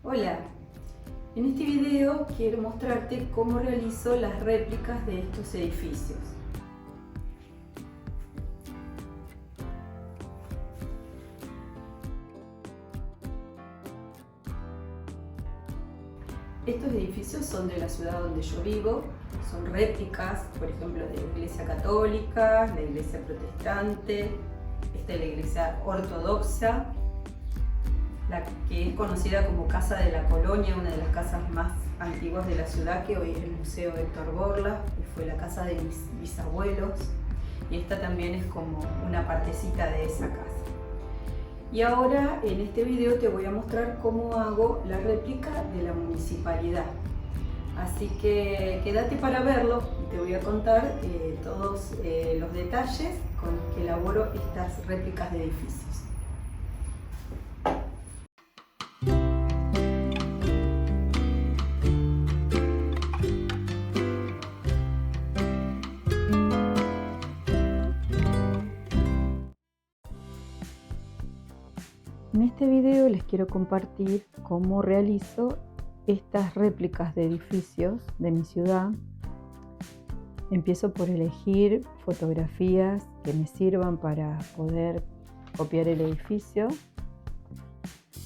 Hola, en este video quiero mostrarte cómo realizo las réplicas de estos edificios. Estos edificios son de la ciudad donde yo vivo, son réplicas, por ejemplo, de la iglesia católica, la iglesia protestante, esta es la iglesia ortodoxa, la que es conocida como Casa de la Colonia, una de las casas más antiguas de la ciudad, que hoy es el Museo Héctor Borla, que fue la casa de mis bisabuelos, y esta también es como una partecita de esa casa. Y ahora en este video te voy a mostrar cómo hago la réplica de la municipalidad. Así que quédate para verlo y te voy a contar todos los detalles con los que elaboro estas réplicas de edificios. En este video les quiero compartir cómo realizo estas réplicas de edificios de mi ciudad. Empiezo por elegir fotografías que me sirvan para poder copiar el edificio.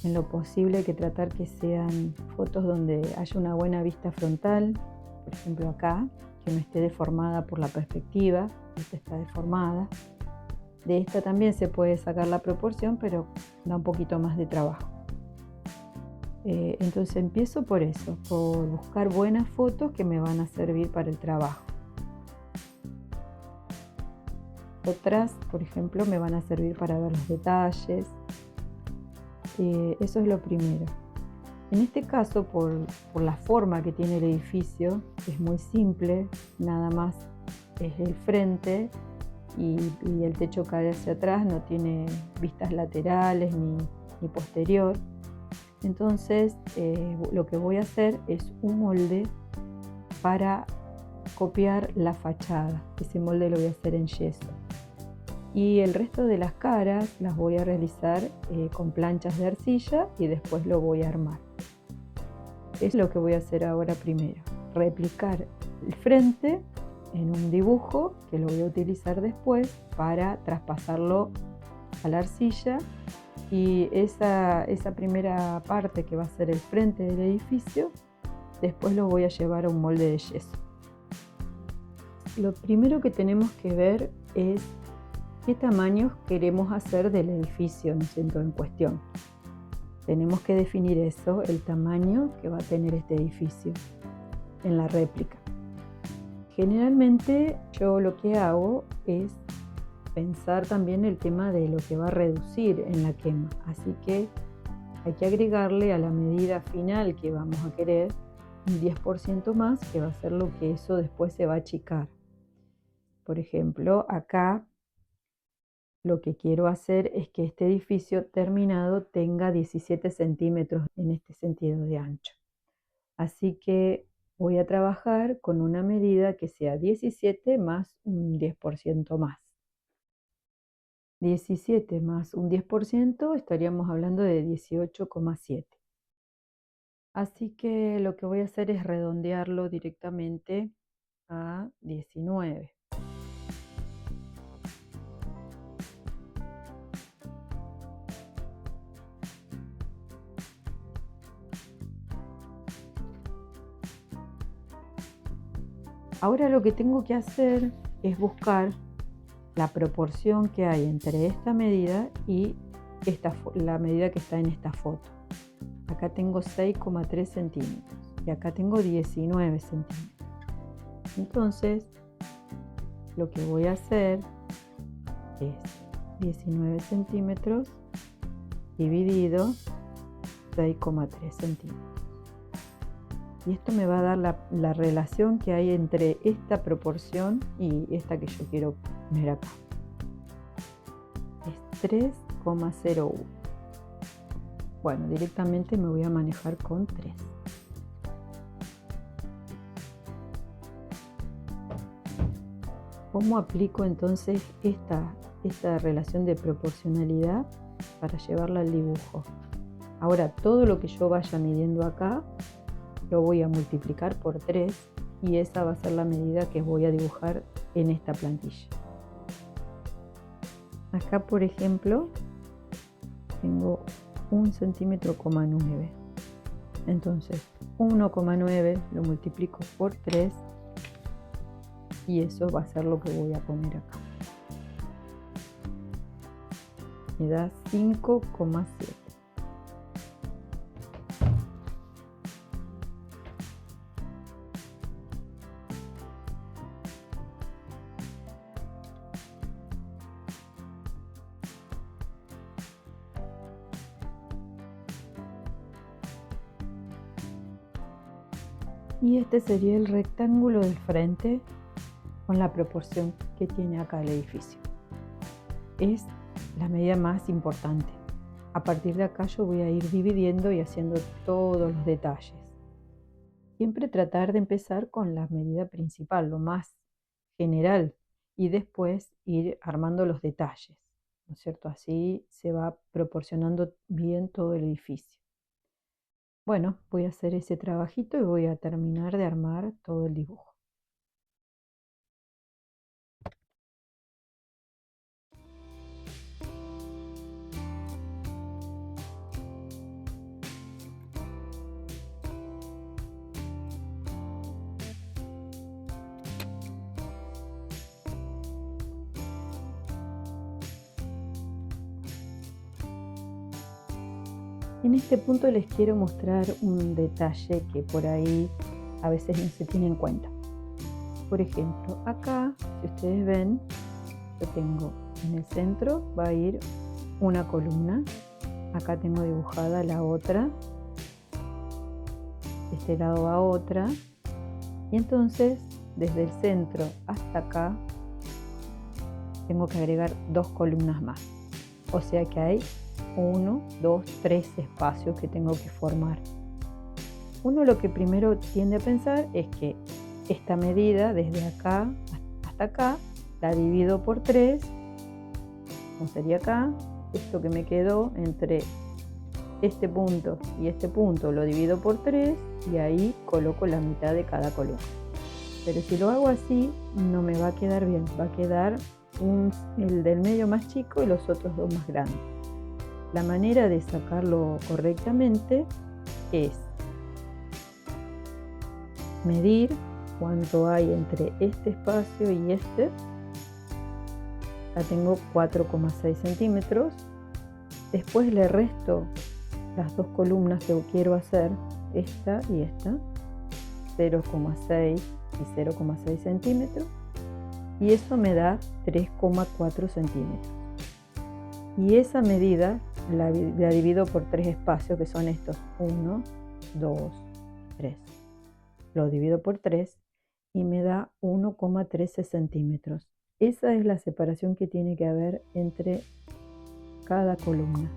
En lo posible hay que tratar que sean fotos donde haya una buena vista frontal, por ejemplo acá, que no esté deformada por la perspectiva. Esta está deformada. De esta también se puede sacar la proporción, pero da un poquito más de trabajo. Entonces empiezo por eso, por buscar buenas fotos que me van a servir para el trabajo. Otras, por ejemplo, me van a servir para ver los detalles. Eso es lo primero. En este caso, por la forma que tiene el edificio, es muy simple, nada más es el frente y el techo cae hacia atrás, no tiene vistas laterales ni posterior. Entonces lo que voy a hacer es un molde para copiar la fachada. Ese molde lo voy a hacer en yeso. Y el resto de las caras las voy a realizar con planchas de arcilla y después lo voy a armar. Es lo que voy a hacer ahora primero. Replicar el frente en un dibujo que lo voy a utilizar después para traspasarlo a la arcilla, y esa primera parte que va a ser el frente del edificio después lo voy a llevar a un molde de yeso. Lo primero que tenemos que ver es qué tamaños queremos hacer del edificio, ¿no es cierto?, en cuestión. Tenemos que definir eso, el tamaño que va a tener este edificio en la réplica. Generalmente yo lo que hago es pensar también el tema de lo que va a reducir en la quema, así que hay que agregarle a la medida final que vamos a querer un 10% más, que va a ser lo que eso después se va a achicar. Por ejemplo, acá lo que quiero hacer es que este edificio terminado tenga 17 centímetros en este sentido de ancho. Así que voy a trabajar con una medida que sea 17 más un 10% más. 17 más un 10% estaríamos hablando de 18,7. Así que lo que voy a hacer es redondearlo directamente a 19. Ahora lo que tengo que hacer es buscar la proporción que hay entre esta medida y la medida que está en esta foto. Acá tengo 6,3 centímetros y acá tengo 19 centímetros. Entonces, lo que voy a hacer es 19 centímetros dividido 6,3 centímetros. Y esto me va a dar la relación que hay entre esta proporción y esta que yo quiero poner acá. Es 3,01. Bueno, directamente me voy a manejar con 3. ¿Cómo aplico entonces esta relación de proporcionalidad para llevarla al dibujo? Ahora todo lo que yo vaya midiendo acá lo voy a multiplicar por 3 y esa va a ser la medida que voy a dibujar en esta plantilla. Acá, por ejemplo, tengo 1,9 centímetros. Entonces 1,9 lo multiplico por 3 y eso va a ser lo que voy a poner acá. Me da 5,7. Y este sería el rectángulo del frente con la proporción que tiene acá el edificio. Es la medida más importante. A partir de acá yo voy a ir dividiendo y haciendo todos los detalles. Siempre tratar de empezar con la medida principal, lo más general, y después ir armando los detalles, ¿no es cierto? Así se va proporcionando bien todo el edificio. Bueno, voy a hacer ese trabajito y voy a terminar de armar todo el dibujo. En este punto les quiero mostrar un detalle que por ahí a veces no se tiene en cuenta. Por ejemplo, acá, si ustedes ven, yo tengo en el centro va a ir una columna. Acá tengo dibujada la otra. De este lado va otra. Y entonces, desde el centro hasta acá, tengo que agregar 2 columnas más. O sea que hay 1, 2, 3 espacios que tengo que formar. Uno lo que primero tiende a pensar es que esta medida desde acá hasta acá la divido por 3, como sería acá. Esto que me quedó entre este punto y este punto lo divido por 3 y ahí coloco la mitad de cada columna. Pero si lo hago así no me va a quedar bien, va a quedar el del medio más chico y los otros 2 más grandes. La manera de sacarlo correctamente es medir cuánto hay entre este espacio y este. Acá tengo 4,6 centímetros. Después le resto las 2 columnas que quiero hacer, esta y esta, 0,6 y 0,6 centímetros. Y eso me da 3,4 centímetros. Y esa medida la divido por 3 espacios que son estos, 1, 2, 3. Lo divido por 3 y me da 1,13 centímetros. Esa es la separación que tiene que haber entre cada columna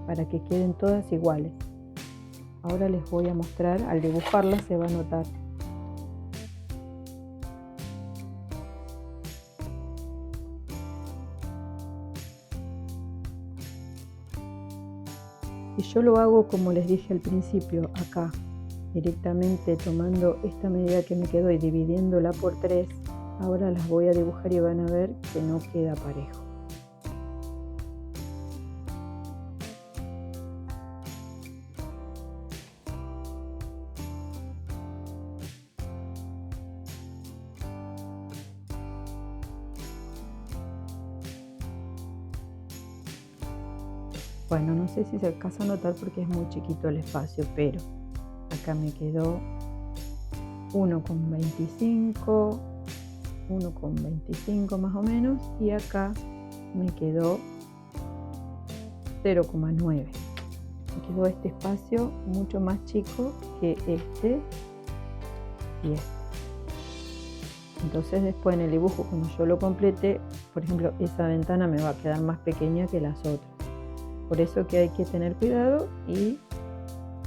para que queden todas iguales. Ahora les voy a mostrar, al dibujarlas se va a notar. Y yo lo hago como les dije al principio, acá, directamente tomando esta medida que me quedó y dividiéndola por 3, ahora las voy a dibujar y van a ver que no queda parejo. Bueno, no sé si se alcanza a notar porque es muy chiquito el espacio, pero acá me quedó 1,25, 1,25 más o menos, y acá me quedó 0,9. Me quedó este espacio mucho más chico que este y este. Entonces después en el dibujo, cuando yo lo complete, por ejemplo, esa ventana me va a quedar más pequeña que las otras. Por eso que hay que tener cuidado y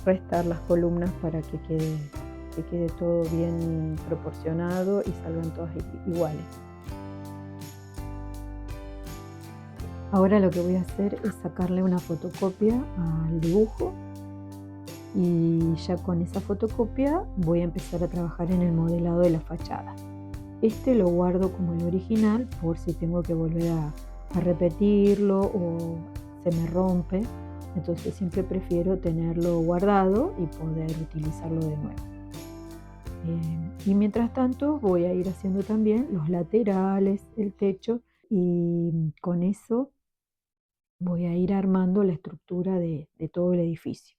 restar las columnas para que quede todo bien proporcionado y salgan todas iguales. Ahora lo que voy a hacer es sacarle una fotocopia al dibujo y ya con esa fotocopia voy a empezar a trabajar en el modelado de la fachada. Este lo guardo como el original por si tengo que volver a repetirlo o se me rompe. Entonces siempre prefiero tenerlo guardado y poder utilizarlo de nuevo. Y mientras tanto voy a ir haciendo también los laterales, el techo, y con eso voy a ir armando la estructura de todo el edificio.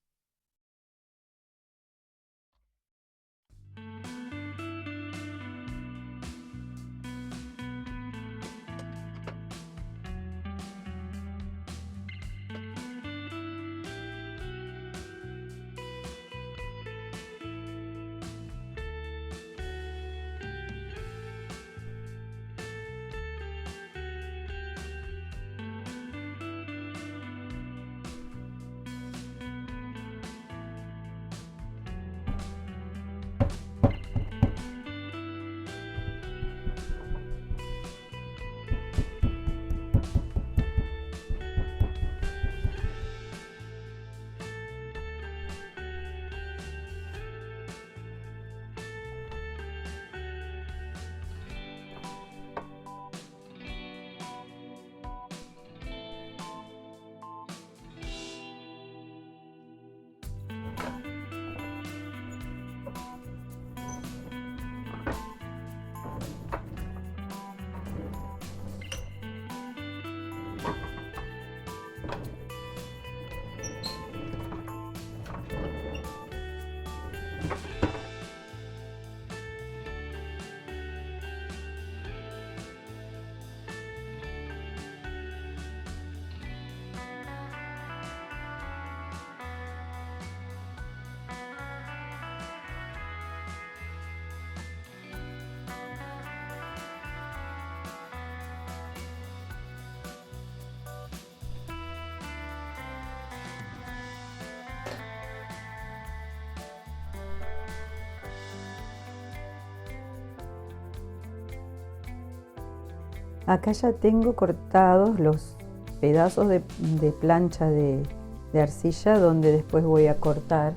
Acá ya tengo cortados los pedazos de plancha de arcilla donde después voy a cortar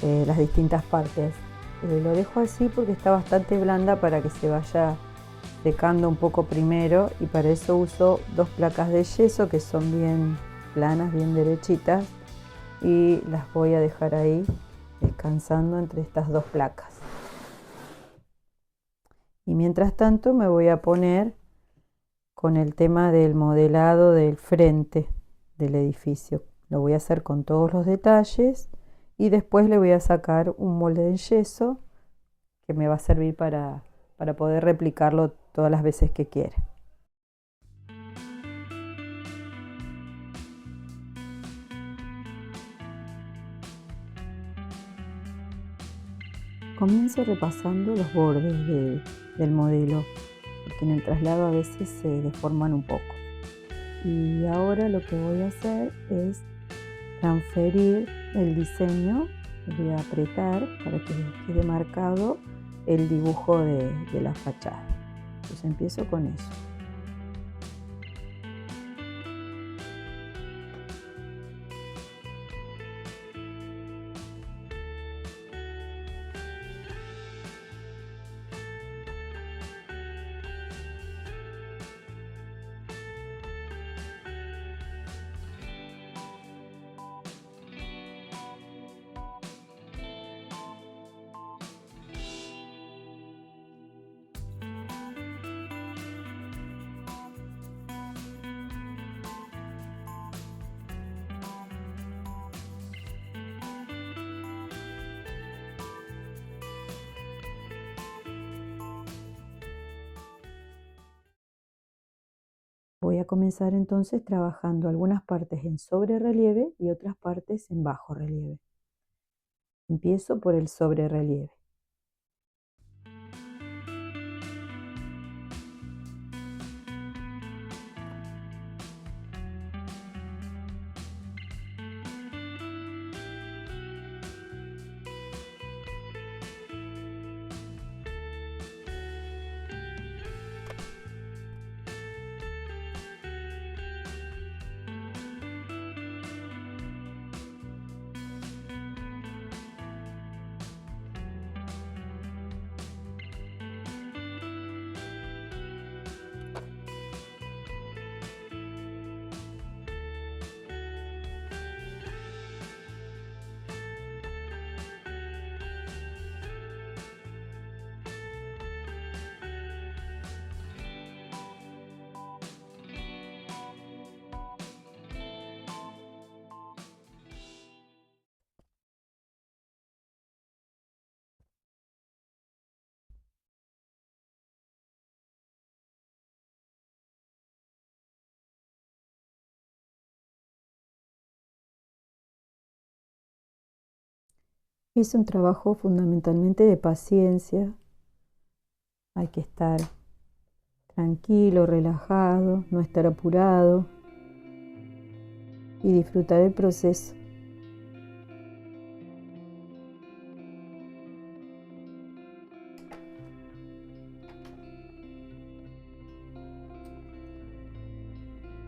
las distintas partes. Lo dejo así porque está bastante blanda para que se vaya secando un poco primero, y para eso uso 2 placas de yeso que son bien planas, bien derechitas, y las voy a dejar ahí descansando entre estas 2 placas. Y mientras tanto me voy a poner con el tema del modelado del frente del edificio. Lo voy a hacer con todos los detalles y después le voy a sacar un molde de yeso que me va a servir para poder replicarlo todas las veces que quiera. Comienzo repasando los bordes del modelo, porque en el traslado a veces se deforman un poco. Y ahora lo que voy a hacer es transferir el diseño. Voy a apretar para que quede marcado el dibujo de la fachada. Entonces empiezo con eso. Voy a comenzar entonces trabajando algunas partes en sobre relieve y otras partes en bajo relieve. Empiezo por el sobre relieve. Es un trabajo fundamentalmente de paciencia. Hay que estar tranquilo, relajado, no estar apurado y disfrutar el proceso.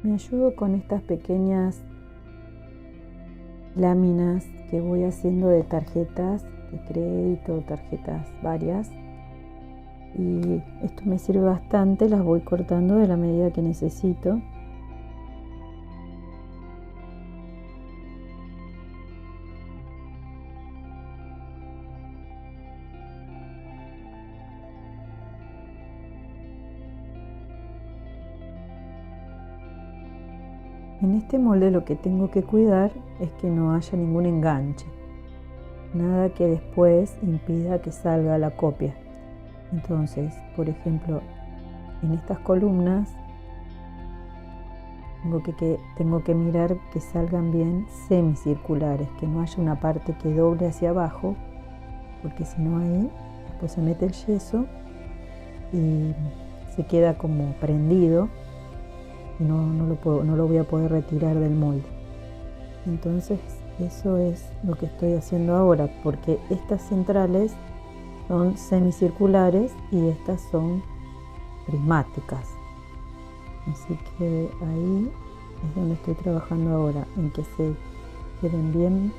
Me ayudo con estas pequeñas láminas que voy haciendo de tarjetas de crédito, tarjetas varias. Y esto me sirve bastante, las voy cortando de la medida que necesito. En este molde lo que tengo que cuidar es que no haya ningún enganche, nada que después impida que salga la copia. Entonces, por ejemplo, en estas columnas tengo que mirar que salgan bien semicirculares, que no haya una parte que doble hacia abajo, porque si no ahí después se mete el yeso y se queda como prendido y no lo voy a poder retirar del molde. Entonces eso es lo que estoy haciendo ahora, porque estas centrales son semicirculares y estas son prismáticas. Así que ahí es donde estoy trabajando ahora, en que se queden bien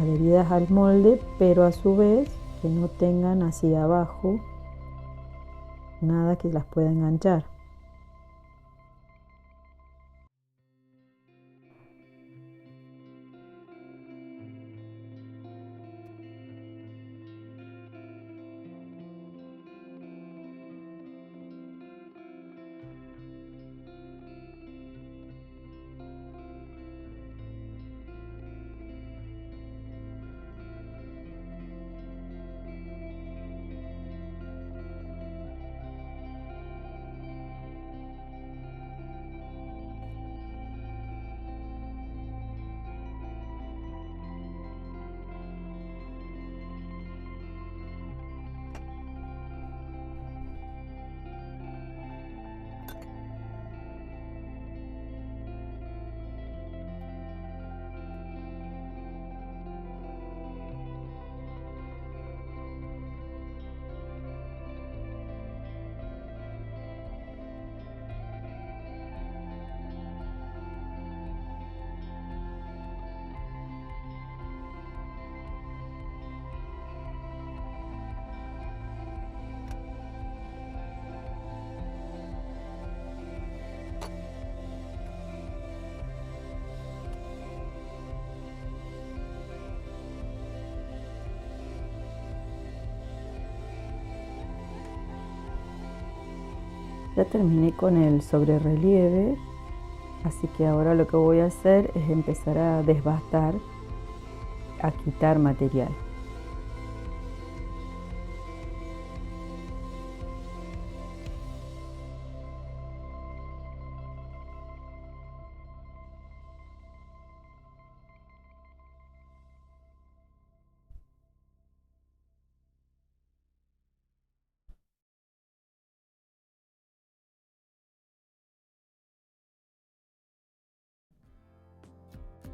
adheridas al molde, pero a su vez que no tengan hacia abajo nada que las pueda enganchar. Ya terminé con el sobrerrelieve, así que ahora lo que voy a hacer es empezar a desbastar, a quitar material.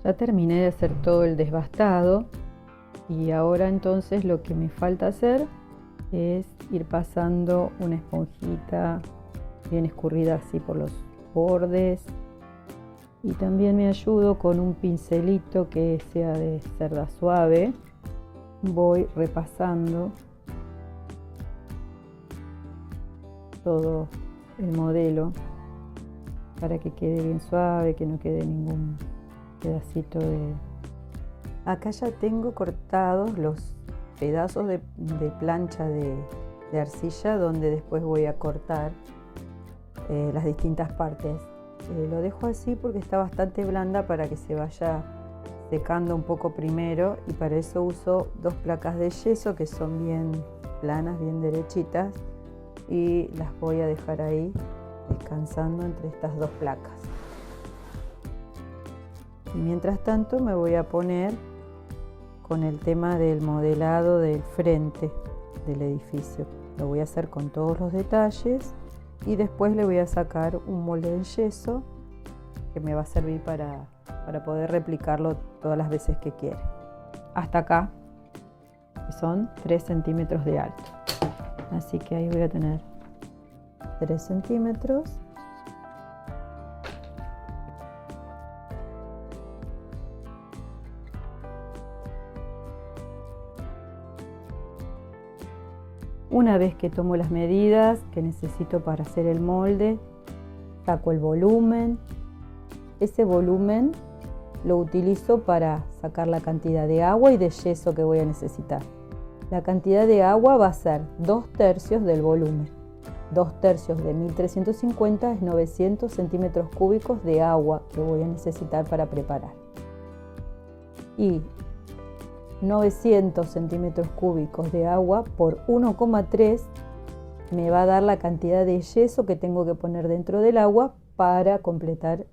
Ya terminé de hacer todo el desbastado y ahora entonces lo que me falta hacer es ir pasando una esponjita bien escurrida así por los bordes, y también me ayudo con un pincelito que sea de cerda suave. Voy repasando todo el modelo para que quede bien suave, que no quede ningún pedacito de... Acá ya tengo cortados los pedazos de plancha de arcilla donde después voy a cortar las distintas partes. Lo dejo así porque está bastante blanda para que se vaya secando un poco primero, y para eso uso 2 placas de yeso que son bien planas, bien derechitas, y las voy a dejar ahí descansando entre estas 2 placas. Y mientras tanto me voy a poner con el tema del modelado del frente del edificio. Lo voy a hacer con todos los detalles y después le voy a sacar un molde de yeso que me va a servir para poder replicarlo todas las veces que quiera. Hasta acá, que son 3 centímetros de alto. Así que ahí voy a tener 3 centímetros. Una vez que tomo las medidas que necesito para hacer el molde, saco el volumen. Ese volumen lo utilizo para sacar la cantidad de agua y de yeso que voy a necesitar. La cantidad de agua va a ser 2/3 del volumen. 2/3 de 1350 es 900 centímetros cúbicos de agua que voy a necesitar para preparar. Y 900 centímetros cúbicos de agua por 1,3 me va a dar la cantidad de yeso que tengo que poner dentro del agua para completar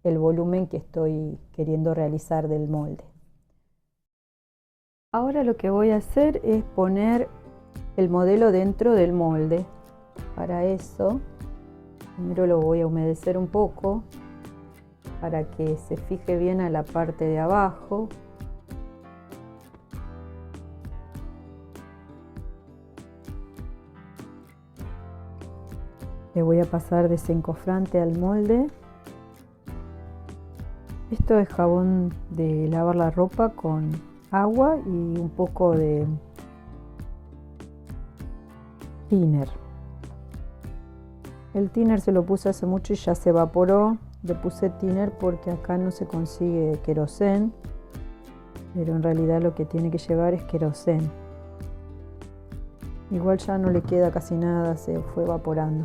el volumen que estoy queriendo realizar del molde. Ahora lo que voy a hacer es poner el modelo dentro del molde. Para eso, primero lo voy a humedecer un poco para que se fije bien a la parte de abajo. Le voy a pasar desencofrante al molde. Esto es jabón de lavar la ropa con agua y un poco de thinner. El thinner se lo puse hace mucho y ya se evaporó. Le puse thinner porque acá no se consigue querosén, pero en realidad lo que tiene que llevar es querosén. Igual ya no le queda casi nada, se fue evaporando.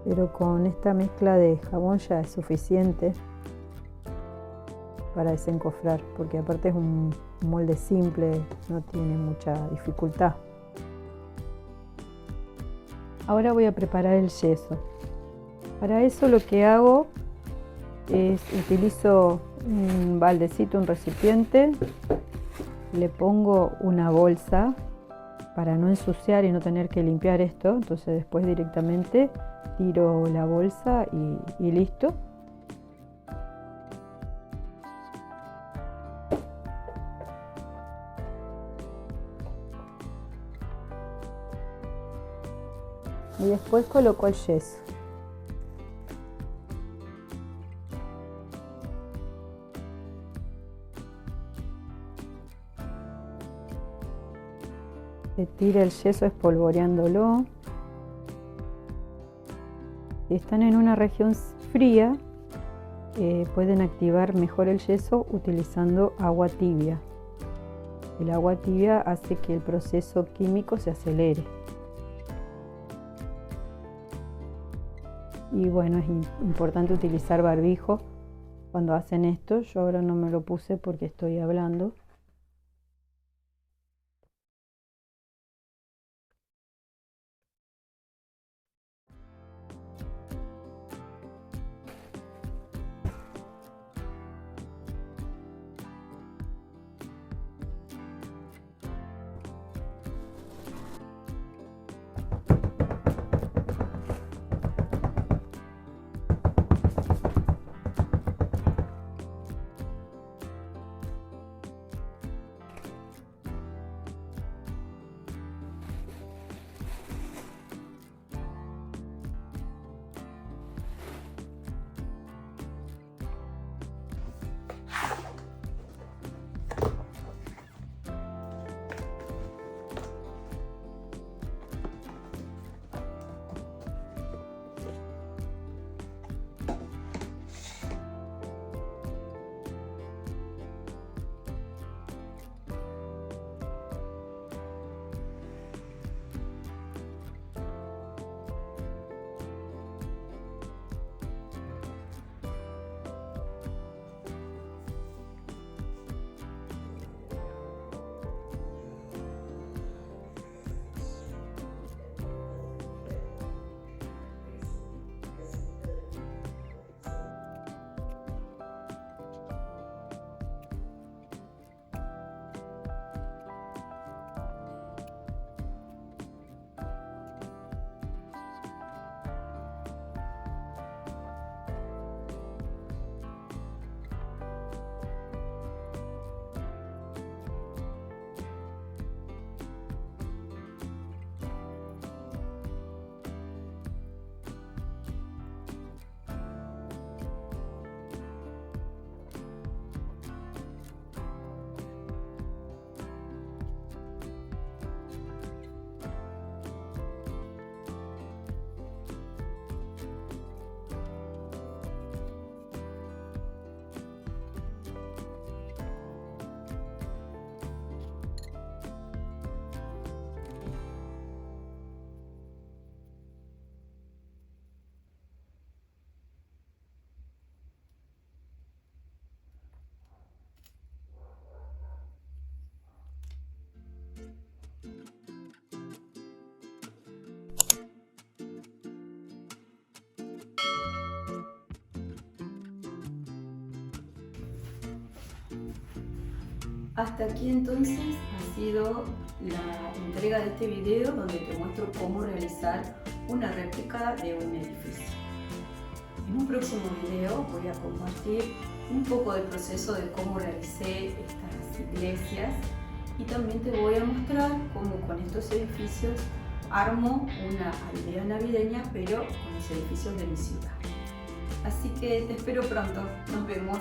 Pero con esta mezcla de jabón ya es suficiente para desencofrar, porque aparte es un molde simple, no tiene mucha dificultad. Ahora voy a preparar el yeso. Para eso lo que hago es utilizo un baldecito, un recipiente, le pongo una bolsa para no ensuciar y no tener que limpiar esto, entonces después directamente tiro la bolsa y listo. Y después coloco el yeso. Se tira el yeso espolvoreándolo. Si están en una región fría, pueden activar mejor el yeso utilizando agua tibia. El agua tibia hace que el proceso químico se acelere. Y bueno, es importante utilizar barbijo cuando hacen esto. Yo ahora no me lo puse porque estoy hablando. Hasta aquí entonces ha sido la entrega de este video donde te muestro cómo realizar una réplica de un edificio. En un próximo video voy a compartir un poco del proceso de cómo realicé estas iglesias y también te voy a mostrar cómo con estos edificios armo una aldea navideña pero con los edificios de mi ciudad. Así que te espero pronto, nos vemos.